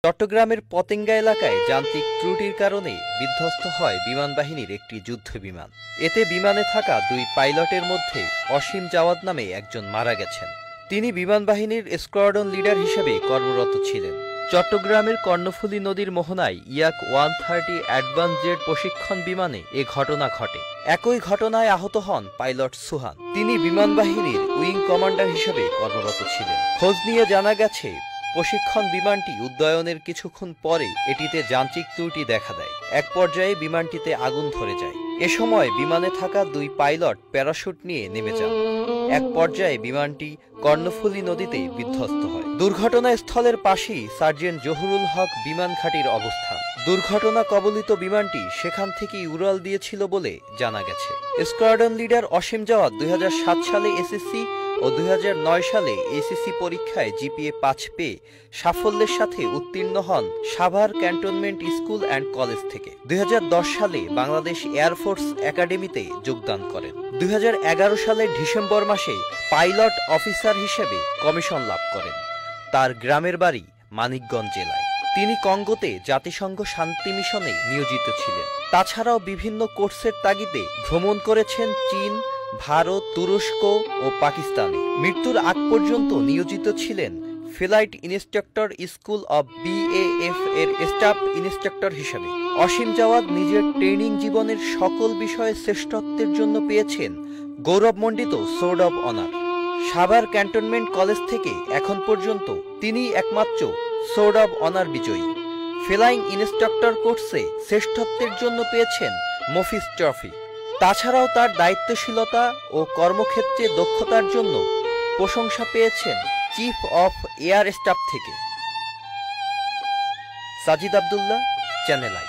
চট্টগ্রামের পতেঙ্গা এলাকায় যান্ত্রিক ত্রুটির কারণে বিধ্বস্ত হয় বিমান বাহিনীর একটি যুদ্ধবিমান। এতে বিমানে থাকা দুই পাইলটের মধ্যে অসীম জাওয়াদ নামে একজন মারা গেছেন। তিনি বিমান বাহিনীর স্কোয়াড্রন লিডার হিসেবে কর্মরত ছিলেন। চট্টগ্রামের কর্ণফুলী নদীর মোহনায় ইয়াক 130 অ্যাডভান্স জেট প্রশিক্ষণ বিমানে এ ঘটনা ঘটে। একই ঘটনায় আহত হন পাইলট সুহান। তিনি বিমান বাহিনীর উইং কমান্ডার হিসেবে কর্মরত ছিলেন। খোঁজ নিয়ে জানা গেছে, প্রশিক্ষণ বিমানটি উড্ডয়নের কিছুক্ষণ পরে এটিতে যান্ত্রিক ত্রুটি দেখা দেয়। এক পর্যায়ে বিমানটিতে আগুন ধরে যায়। এ সময় বিমানে থাকা দুই পাইলট প্যারাশুট নিয়ে নেমে যান। এক পর্যায়ে বিমানটি কর্ণফুলী নদীতে বিধ্বস্ত হয়। দুর্ঘটনাস্থলের পাশেই সার্জেন্ট জহুরুল হক বিমান ঘাঁটির অবস্থান। দুর্ঘটনা কবলিত বিমানটি সেখান থেকেই উড়াল দিয়েছিল বলে জানা গেছে। স্কোয়াড্রন লিডার অসীম জাওয়াদ 2007 সালে এসএসসি ও 2009 সালে এসএসসি পরীক্ষায় জিপিএ 5 পেয়ে সাফল্যের সাথে উত্তীর্ণ হন Savar cantonment school and college থেকে। 2010 সালে বাংলাদেশ এয়ারফোর্স একাডেমিতে যোগদান করেন। 2011 সালের ডিসেম্বর মাসে পাইলট অফিসার হিসেবে কমিশন লাভ করেন। তার গ্রামের বাড়ি মানিকগঞ্জ জেলায়। তিনি কঙ্গোতে জাতিসংঘ শান্তি মিশনে নিয়োজিত ছিলেন। তাছাড়াও বিভিন্ন কোর্সের তাগিদে ভ্রমণ করেছেন চীন, ভারত, তুরস্ক ও পাকিস্তানে। মৃত্যুর আগ পর্যন্ত নিয়োজিত ছিলেন flight instructor school of BAF এর স্টাফ ইন্সট্রাক্টর হিসেবে। অসীম জাওয়াদ নিজের ট্রেনিং জীবনের সকল বিষয়ে শ্রেষ্ঠত্বের জন্য পেয়েছেন গৌরবমণ্ডিত sword of honour. Savar cantonment college থেকে এখন পর্যন্ত তিনি একমাত্র সোর্ড অব অনার বিজয়ী। ফ্লাইং ইন্সট্রাক্টর কোর্সে শ্রেষ্ঠত্বের জন্য পেয়েছেন মফিজ ট্রফি। তাছাড়াও তার দায়িত্বশীলতা ও কর্মক্ষেত্রে দক্ষতার জন্য প্রশংসা পেয়েছেন চিফ অফ এয়ার স্টাফ থেকে। Sajid Abdullah, channel I.